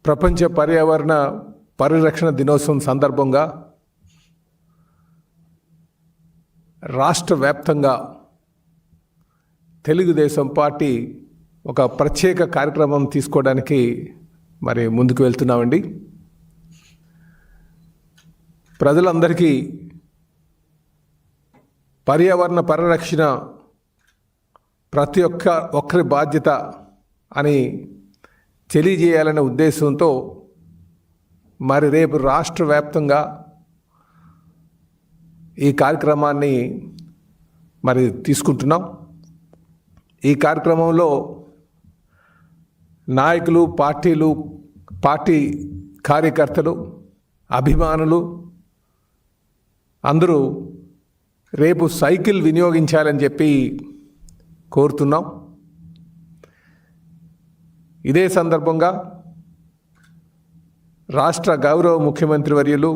ప్రపంచ పర్యావరణ పరిరక్షణ దినోత్సవం సందర్భంగా రాష్ట్ర వ్యాప్తంగా తెలుగుదేశం పార్టీ ఒక ప్రత్యేక కార్యక్రమం తీసుకోవడానికి ముందుకు వెళ్తున్నామండి. ప్రజలందరికీ పర్యావరణ పరిరక్షణ ప్రతి ఒక్కరి బాధ్యత అని తెలియజేయాలనే ఉద్దేశంతో రేపు రాష్ట్ర వ్యాప్తంగా ఈ కార్యక్రమాన్ని తీసుకుంటున్నాం. ఈ కార్యక్రమంలో నాయకులు, పార్టీ కార్యకర్తలు, అభిమానులు అందరూ రేపు సైకిల్ వినియోగించాలని చెప్పి కోరుతున్నాం. ఇదే సందర్భంగా రాష్ట్ర గౌరవ ముఖ్యమంత్రి వర్యులు,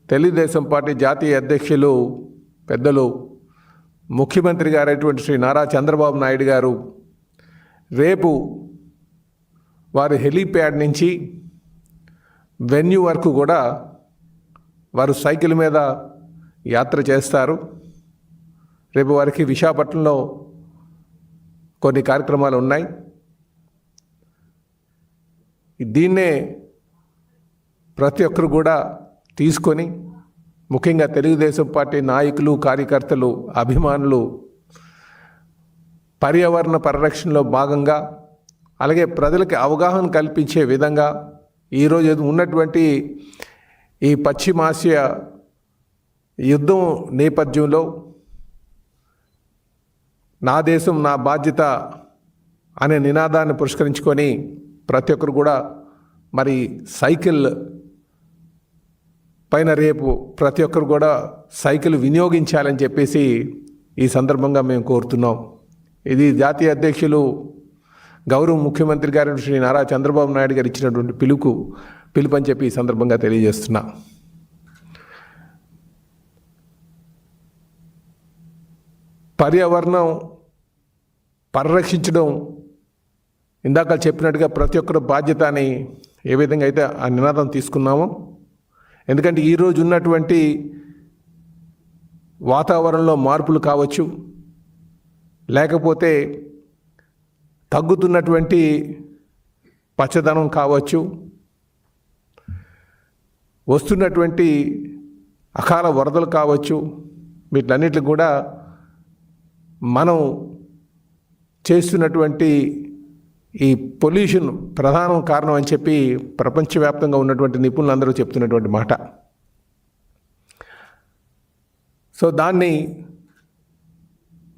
తెలుగుదేశం పార్టీ జాతీయ అధ్యక్షులు, పెద్దలు ముఖ్యమంత్రి గారైనటువంటి శ్రీ నారా చంద్రబాబు నాయుడు గారు రేపు వారి హెలీప్యాడ్ నుంచి వెన్యూ వరకు కూడా వారు సైకిల్ మీద యాత్ర చేస్తారు. రేపు వారికి విశాఖపట్నంలో కొన్ని కార్యక్రమాలు ఉన్నాయి. దీన్నే ప్రతి ఒక్కరు కూడా తీసుకొని, ముఖ్యంగా తెలుగుదేశం పార్టీ నాయకులు, కార్యకర్తలు, అభిమానులు పర్యావరణ పరిరక్షణలో భాగంగా, అలాగే ప్రజలకి అవగాహన కల్పించే విధంగా ఈరోజు ఉన్నటువంటి ఈ పశ్చిమాసియా యుద్ధం నేపథ్యంలో నా దేశం నా బాధ్యత అనే నినాదాన్ని పురస్కరించుకొని ప్రతి ఒక్కరు కూడా సైకిల్ పైన రేపు ప్రతి ఒక్కరు కూడా సైకిల్ వినియోగించాలని చెప్పేసి ఈ సందర్భంగా మేము కోరుతున్నాం. ఇది జాతీయ అధ్యక్షులు గౌరవ ముఖ్యమంత్రి గారు శ్రీ నారా చంద్రబాబు నాయుడు గారు ఇచ్చినటువంటి పిలుపు అని చెప్పి ఈ సందర్భంగా తెలియజేస్తున్నా. పర్యావరణం పరిరక్షించడం ఇందాక చెప్పినట్టుగా ప్రతి ఒక్కరు బాధ్యత అని ఏ విధంగా అయితే ఆ నినాదం తీసుకున్నామో, ఎందుకంటే ఈరోజు ఉన్నటువంటి వాతావరణంలో మార్పులు కావచ్చు, లేకపోతే తగ్గుతున్నటువంటి పచ్చదనం కావచ్చు, వస్తున్నటువంటి అకాల వరదలు కావచ్చు, వీటన్నిటికి కూడా మనం చేస్తున్నటువంటి ఈ పొల్యూషన్ ప్రధాన కారణం అని చెప్పి ప్రపంచవ్యాప్తంగా ఉన్నటువంటి నిపుణులు అందరూ చెప్తున్నటువంటి మాట. సో దాన్ని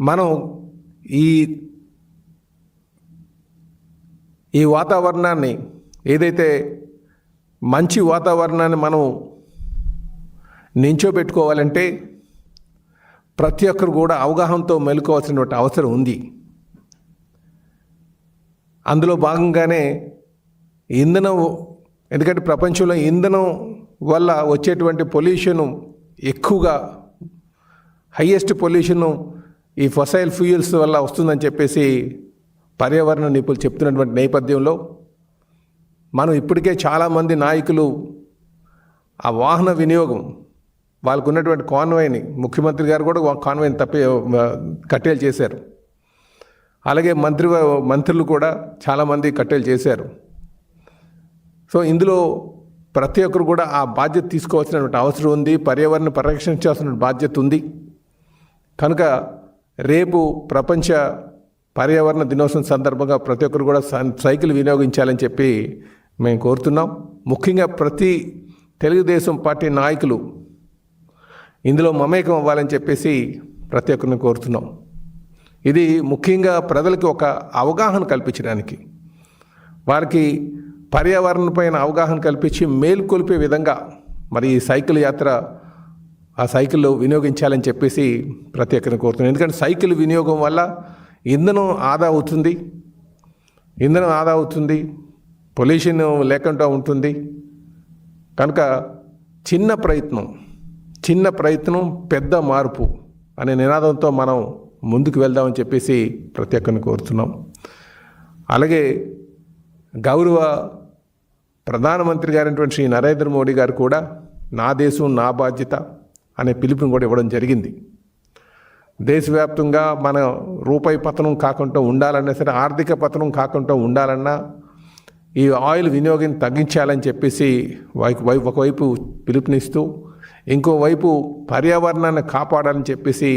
మనం ఈ వాతావరణాన్ని, ఏదైతే మంచి వాతావరణాన్ని మనం నించోబెట్టుకోవాలంటే ప్రతి ఒక్కరు కూడా అవగాహనతో మెలుకోవాల్సినటువంటి అవసరం ఉంది. అందులో భాగంగానే ఇంధనం, ఎందుకంటే ప్రపంచంలో ఇంధనం వల్ల వచ్చేటువంటి పొల్యూషను ఎక్కువగా, హైయెస్ట్ పొల్యూషను ఈ ఫసైల్ ఫ్యూయల్స్ వల్ల వస్తుందని చెప్పేసి పర్యావరణ నిపుణులు చెప్తున్నటువంటి నేపథ్యంలో మనం ఇప్పటికే చాలామంది నాయకులు ఆ వాహన వినియోగం, వాళ్ళకు ఉన్నటువంటి కాన్వాయ్ని, ముఖ్యమంత్రి గారు కూడా కాన్వాయ్ని కట్టేలు చేశారు. అలాగే మంత్రులు కూడా చాలామంది కట్టేలు చేశారు. సో ఇందులో ప్రతి ఒక్కరు కూడా ఆ బాధ్యత తీసుకోవాల్సినటువంటి అవసరం ఉంది. పర్యావరణ పరిరక్షించాల్సిన బాధ్యత ఉంది. కనుక రేపు ప్రపంచ పర్యావరణ దినోత్సవం సందర్భంగా ప్రతి ఒక్కరు కూడా సైకిల్ వినియోగించాలని చెప్పి మేము కోరుతున్నాం. ముఖ్యంగా ప్రతి తెలుగుదేశం పార్టీ నాయకులు ఇందులో మమేకం అవ్వాలని చెప్పేసి ప్రతి ఒక్కరిని కోరుతున్నాం. ఇది ముఖ్యంగా ప్రజలకి ఒక అవగాహన కల్పించడానికి, వారికి పర్యావరణం పైన అవగాహన కల్పించి మేలుకొల్పే విధంగా ఈ సైకిల్ యాత్ర, ఆ సైకిల్ వినియోగించాలని చెప్పేసి ప్రతి ఒక్కరిని కోరుతున్నాం. ఎందుకంటే సైకిల్ వినియోగం వల్ల ఇంధనం ఆదా అవుతుంది, పొల్యూషన్ లేకుండా ఉంటుంది. కనుక చిన్న ప్రయత్నం పెద్ద మార్పు అనే నినాదంతో మనం ముందుకు వెళ్దామని చెప్పేసి ప్రతి ఒక్కరిని కోరుతున్నాం. అలాగే గౌరవ ప్రధానమంత్రి గారైనటువంటి శ్రీ నరేంద్ర మోడీ గారు కూడా నా దేశం నా బాధ్యత అనే పిలుపుని కూడా ఇవ్వడం జరిగింది. దేశవ్యాప్తంగా మన రూపాయి పతనం కాకుండా ఉండాలన్నా సరే, ఆర్థిక పతనం కాకుండా ఉండాలన్నా ఈ ఆయిల్ వినియోగం తగ్గించాలని చెప్పేసి ఒకవైపు పిలుపునిస్తూ ఇంకోవైపు పర్యావరణాన్ని కాపాడాలని చెప్పేసి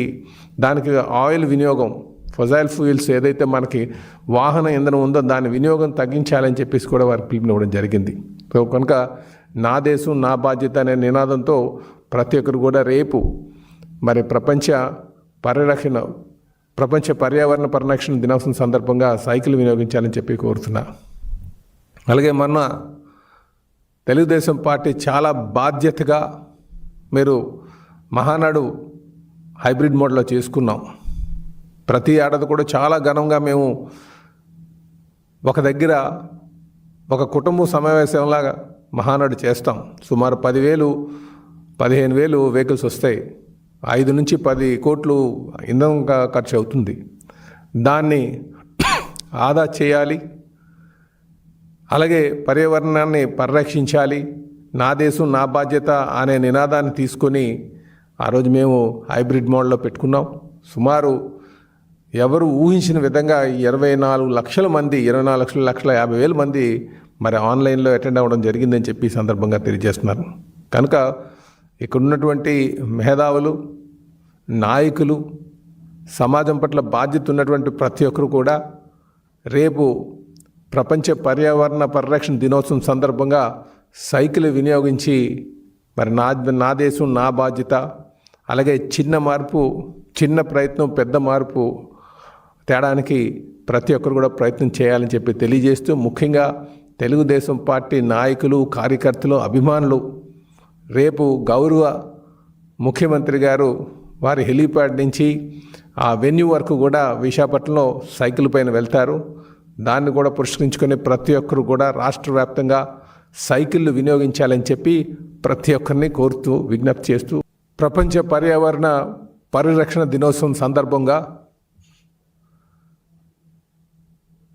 దానికి ఆయిల్ వినియోగం, ఫొజైల్ ఫ్యూయల్స్ ఏదైతే మనకి వాహన ఇంధనం ఉందో దాని వినియోగం తగ్గించాలని చెప్పేసి కూడా వారికి పిలుపునివ్వడం జరిగింది. సో కనుక నా దేశం నా బాధ్యత అనే నినాదంతో ప్రతి ఒక్కరు కూడా రేపు మరి ప్రపంచ పర్యావరణ పరిరక్షణ దినోత్సవం సందర్భంగా సైకిల్ వినియోగించాలని చెప్పి కోరుతున్నా. అలాగే మొన్న తెలుగుదేశం పార్టీ చాలా బాధ్యతగా మీరు మహానాడు హైబ్రిడ్ మోడ్లో చేసుకున్నాం. ప్రతి ఏడాది కూడా చాలా ఘనంగా మేము ఒక దగ్గర ఒక కుటుంబ సమావేశంలాగా మహానాడు చేస్తాం. సుమారు 10,000-15,000 వెహికల్స్ వస్తాయి. 5 నుంచి 10 కోట్లు ఇంధనం ఖర్చు అవుతుంది. దాన్ని ఆదా చేయాలి, అలాగే పర్యావరణాన్ని పరిరక్షించాలి, నా దేశం నా బాధ్యత అనే నినాదాన్ని తీసుకొని ఆ రోజు మేము హైబ్రిడ్ మోడ్లో పెట్టుకున్నాం. సుమారు ఎవరు ఊహించిన విధంగా 24 లక్షల మంది, 24,50,000 మంది మరి ఆన్లైన్లో అటెండ్ అవ్వడం జరిగిందని చెప్పి ఈ సందర్భంగా తెలియజేస్తున్నారు. కనుక ఇక్కడ ఉన్నటువంటి మేధావులు, నాయకులు, సమాజం పట్ల బాధ్యత ఉన్నటువంటి ప్రతి ఒక్కరు కూడా రేపు ప్రపంచ పర్యావరణ పరిరక్షణ దినోత్సవం సందర్భంగా సైకిల్ వినియోగించి మరి నా దేశం నా బాధ్యత, అలాగే చిన్న మార్పు, చిన్న ప్రయత్నం పెద్ద మార్పు తేడానికి ప్రతి ఒక్కరు కూడా ప్రయత్నం చేయాలని చెప్పి తెలియజేస్తూ, ముఖ్యంగా తెలుగుదేశం పార్టీ నాయకులు, కార్యకర్తలు, అభిమానులు రేపు గౌరవ ముఖ్యమంత్రి గారు వారి హెలీప్యాడ్ నుంచి ఆ వెన్యూ వరకు కూడా విశాఖపట్నంలో సైకిల్ పైన వెళ్తారు. దాన్ని కూడా పురస్కరించుకొని ప్రతి ఒక్కరు కూడా రాష్ట్ర వ్యాప్తంగా సైకిళ్ళు వినియోగించాలని చెప్పి ప్రతి ఒక్కరిని కోరుతూ విజ్ఞప్తి చేస్తూ, ప్రపంచ పర్యావరణ పరిరక్షణ దినోత్సవం సందర్భంగా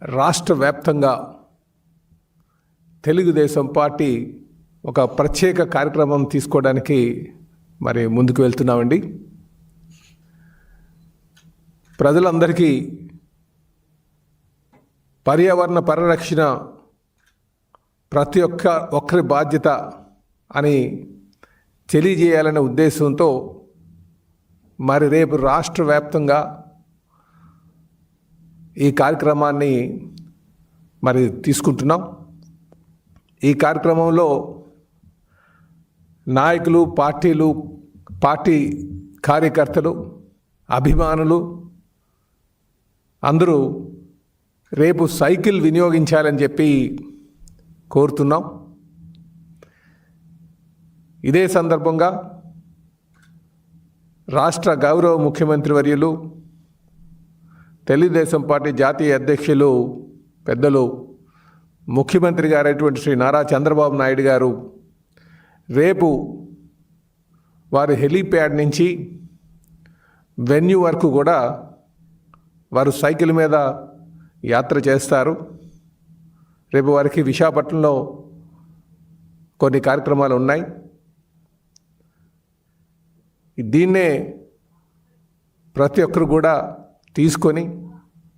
రాష్ట్ర వ్యాప్తంగా తెలుగుదేశం పార్టీ ఒక ప్రత్యేక కార్యక్రమం తీసుకోవడానికి మరి ముందుకు వెళ్తున్నామండి. ప్రజలందరికీ పర్యావరణ పరిరక్షణ ప్రతి ఒక్కరి బాధ్యత అని తెలియజేయాలనే ఉద్దేశంతో మరి రేపు రాష్ట్ర వ్యాప్తంగా ఈ కార్యక్రమాన్ని మరి తీసుకుంటున్నాం. ఈ కార్యక్రమంలో నాయకులు, పార్టీ కార్యకర్తలు, అభిమానులు అందరూ రేపు సైకిల్ వినియోగించాలని చెప్పి కోరుతున్నాం. ఇదే సందర్భంగా రాష్ట్ర గౌరవ ముఖ్యమంత్రి వర్యులు, తెలుగుదేశం పార్టీ జాతీయ అధ్యక్షులు పెద్దలు ముఖ్యమంత్రి గారైనటువంటి శ్రీ నారా చంద్రబాబు నాయుడు గారు రేపు వారి హెలీప్యాడ్ నుంచి వెన్యూ వరకు కూడా వారు సైకిల్ మీద యాత్ర చేస్తారు. రేపు వారికి విశాఖపట్నంలో కొన్ని కార్యక్రమాలు ఉన్నాయి. దీన్నే ప్రతి ఒక్కరు కూడా తీసుకొని,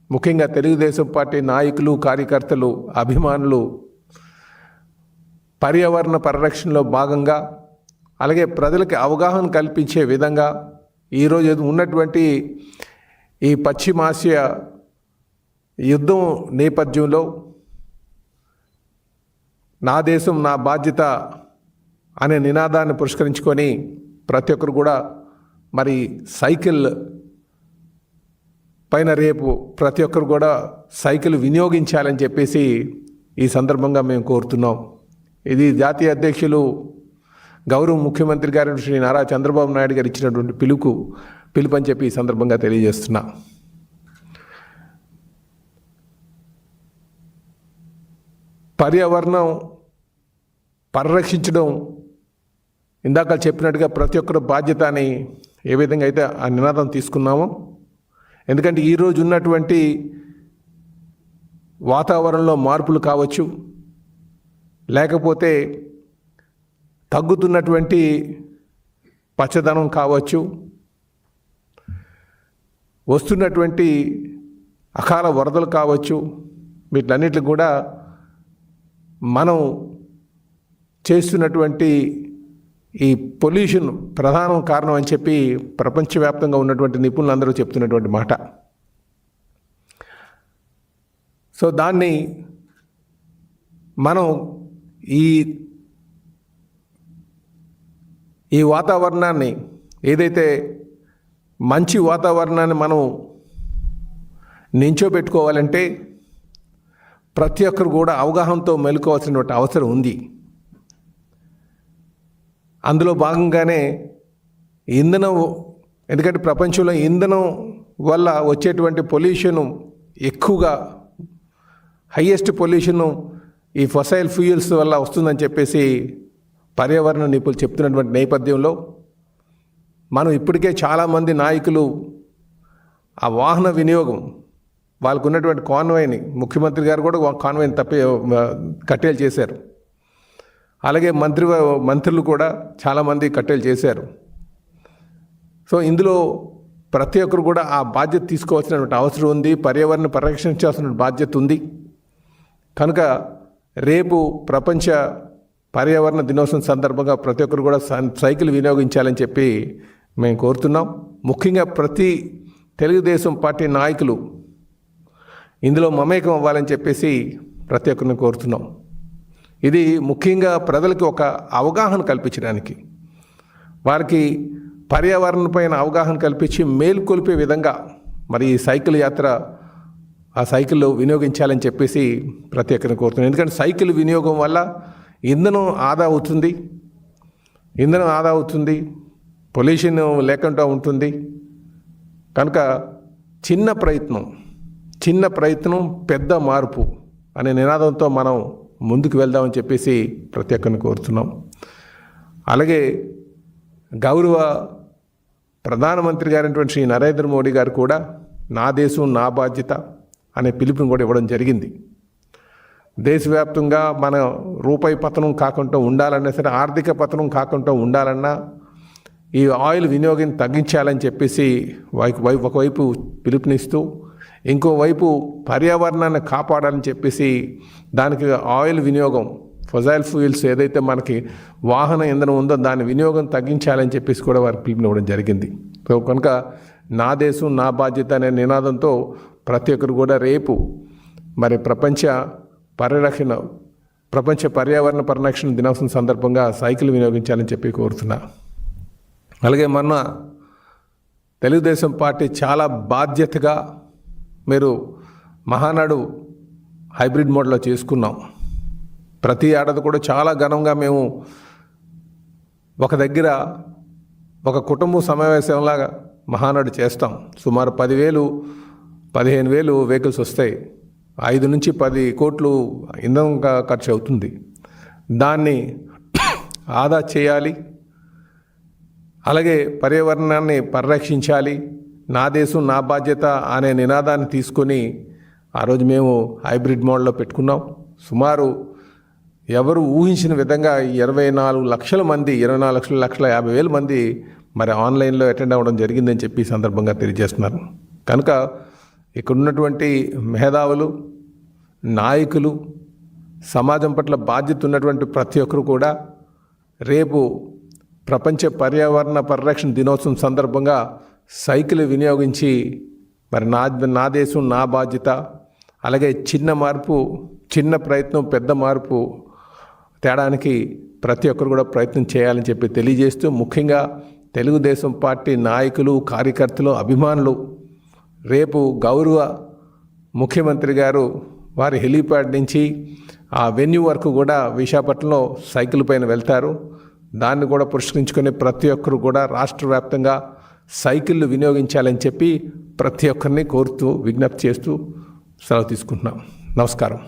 ముఖ్యంగా తెలుగుదేశం పార్టీ నాయకులు, కార్యకర్తలు, అభిమానులు పర్యావరణ పరిరక్షణలో భాగంగా, అలాగే ప్రజలకి అవగాహన కల్పించే విధంగా ఈరోజు ఉన్నటువంటి ఈ పశ్చిమాసియా యుద్ధం నేపథ్యంలో నా దేశం నా బాధ్యత అనే నినాదాన్ని పురస్కరించుకొని ప్రతి ఒక్కరు కూడా మరి సైకిల్ పైన రేపు ప్రతి ఒక్కరు కూడా సైకిల్ వినియోగించాలని చెప్పేసి ఈ సందర్భంగా మేము కోరుతున్నాం. ఇది జాతీయ అధ్యక్షులు గౌరవ ముఖ్యమంత్రి గారు శ్రీ నారా చంద్రబాబు నాయుడు గారు ఇచ్చినటువంటి పిలుపు అని చెప్పి ఈ సందర్భంగా తెలియజేస్తున్నా. పర్యావరణం పరిరక్షించడం ఇందాక చెప్పినట్టుగా ప్రతి ఒక్కరు బాధ్యత అని ఏ విధంగా అయితే ఆ నినాదం తీసుకున్నామో, ఎందుకంటే ఈరోజు ఉన్నటువంటి వాతావరణంలో మార్పులు కావచ్చు, లేకపోతే తగ్గుతున్నటువంటి పచ్చదనం కావచ్చు, వస్తున్నటువంటి అకాల వరదలు కావచ్చు, వీటన్నిటికి కూడా మనం చేస్తున్నటువంటి ఈ పొల్యూషన్ ప్రధాన కారణం అని చెప్పి ప్రపంచవ్యాప్తంగా ఉన్నటువంటి నిపుణులందరూ చెప్తున్నటువంటి మాట. సో దాన్ని మనం ఈ వాతావరణాన్ని, ఏదైతే మంచి వాతావరణాన్ని మనం నించోబెట్టుకోవాలంటే ప్రతి ఒక్కరు కూడా అవగాహనతో మెలుకోవాల్సినటువంటి అవసరం ఉంది. అందులో భాగంగానే ఇంధనం, ఎందుకంటే ప్రపంచంలో ఇంధనం వల్ల వచ్చేటువంటి పొల్యూషను ఎక్కువగా, హైయెస్ట్ పొల్యూషను ఈ ఫసైల్ ఫ్యూయల్స్ వల్ల వస్తుందని చెప్పేసి పర్యావరణ నిపుణులు చెప్తున్నటువంటి నేపథ్యంలో మనం ఇప్పటికే చాలామంది నాయకులు ఆ వాహన వినియోగం, వాళ్ళకు ఉన్నటువంటి కాన్వాయ్ని, ముఖ్యమంత్రి గారు కూడా కాన్వాయ్ని కట్టేలు చేశారు. అలాగే మంత్రులు కూడా చాలామంది కట్టేలు చేశారు. సో ఇందులో ప్రతి ఒక్కరు కూడా ఆ బాధ్యత తీసుకోవాల్సినటువంటి అవసరం ఉంది. పర్యావరణ పరిరక్షించాల్సిన బాధ్యత ఉంది. కనుక రేపు ప్రపంచ పర్యావరణ దినోత్సవం సందర్భంగా ప్రతి ఒక్కరు కూడా సైకిల్ వినియోగించాలని చెప్పి మేము కోరుతున్నాం. ముఖ్యంగా ప్రతి తెలుగుదేశం పార్టీ నాయకులు ఇందులో మమేకం అవ్వాలని చెప్పేసి ప్రతి ఒక్కరిని కోరుతున్నాం. ఇది ముఖ్యంగా ప్రజలకి ఒక అవగాహన కల్పించడానికి, వారికి పర్యావరణపైన అవగాహన కల్పించి మేలుకొల్పే విధంగా మరి ఈ సైకిల్ యాత్ర, ఆ సైకిల్ వినియోగించాలని చెప్పేసి ప్రతి ఒక్కరిని కోరుతున్నాం. ఎందుకంటే సైకిల్ వినియోగం వల్ల ఇంధనం ఆదా అవుతుంది, పొల్యూషన్ లేకుండా ఉంటుంది. కనుక చిన్న ప్రయత్నం పెద్ద మార్పు అనే నినాదంతో మనం ముందుకు వెళ్దామని చెప్పేసి ప్రతి ఒక్కరిని కోరుతున్నాం. అలాగే గౌరవ ప్రధానమంత్రి గారైనటువంటి శ్రీ నరేంద్ర మోడీ గారు కూడా నా దేశం నా బాధ్యత అనే పిలుపుని కూడా ఇవ్వడం జరిగింది. దేశవ్యాప్తంగా మన రూపాయి పతనం కాకుండా ఉండాలన్నా సరే, ఆర్థిక పతనం కాకుండా ఉండాలన్నా ఈ ఆయిల్ వినియోగం తగ్గించాలని చెప్పేసి ఒకవైపు పిలుపునిస్తూ, ఇంకోవైపు పర్యావరణాన్ని కాపాడాలని చెప్పేసి దానికి ఆయిల్ వినియోగం, ఫసైల్ ఫ్యూయల్స్ ఏదైతే మనకి వాహన ఇంధనం ఉందో దాని వినియోగం తగ్గించాలని చెప్పేసి కూడా వారికి పిలుపునివ్వడం జరిగింది. సో కనుక నా దేశం నా బాధ్యత అనే నినాదంతో ప్రతి ఒక్కరు కూడా రేపు మరి ప్రపంచ పర్యావరణ పరిరక్షణ దినోత్సవం సందర్భంగా సైకిల్ వినియోగించాలని చెప్పి కోరుతున్నా. అలాగే మొన్న తెలుగుదేశం పార్టీ చాలా బాధ్యతగా మీరు మహానాడు హైబ్రిడ్ మోడ్లో చేసుకున్నాం. ప్రతి ఏడాది కూడా చాలా ఘనంగా మేము ఒక దగ్గర ఒక కుటుంబ సమావేశంలాగా మహానాడు చేస్తాం. సుమారు 10,000-15,000 వెహికల్స్ వస్తాయి. 5 నుంచి 10 కోట్లు ఇంధనం ఖర్చు అవుతుంది. దాన్ని ఆదా చేయాలి, అలాగే పర్యావరణాన్ని పరిరక్షించాలి, నా దేశం నా బాధ్యత అనే నినాదాన్ని తీసుకొని ఆ రోజు మేము హైబ్రిడ్ మోడ్లో పెట్టుకున్నాం. సుమారు ఎవరు ఊహించిన విధంగా 24 లక్షల మంది, 24,50,000 మంది మరి ఆన్లైన్లో అటెండ్ అవ్వడం జరిగిందని చెప్పి ఈ సందర్భంగా తెలియజేస్తున్నారు. కనుక ఇక్కడ ఉన్నటువంటి మేధావులు, నాయకులు, సమాజం పట్ల బాధ్యత ఉన్నటువంటి ప్రతి ఒక్కరు కూడా రేపు ప్రపంచ పర్యావరణ పరిరక్షణ దినోత్సవం సందర్భంగా సైకిల్ వినియోగించి మరి నా దేశం నా బాధ్యత, అలాగే చిన్న ప్రయత్నం పెద్ద మార్పు తేడానికి ప్రతి ఒక్కరు కూడా ప్రయత్నం చేయాలని చెప్పి తెలియజేస్తూ, ముఖ్యంగా తెలుగుదేశం పార్టీ నాయకులు, కార్యకర్తలు, అభిమానులు రేపు గౌరవ ముఖ్యమంత్రి గారు వారి హెలీప్యాడ్ నుంచి ఆ వెన్యూ వరకు కూడా విశాఖపట్నంలో సైకిల్ పైన వెళ్తారు. దాన్ని కూడా పురస్కరించుకొని ప్రతి ఒక్కరు కూడా రాష్ట్ర వ్యాప్తంగా సైకిళ్ళు వినియోగించాలని చెప్పి ప్రతి ఒక్కరిని కోరుతూ విజ్ఞప్తి చేస్తూ సెలవు తీసుకుంటున్నాం. నమస్కారం.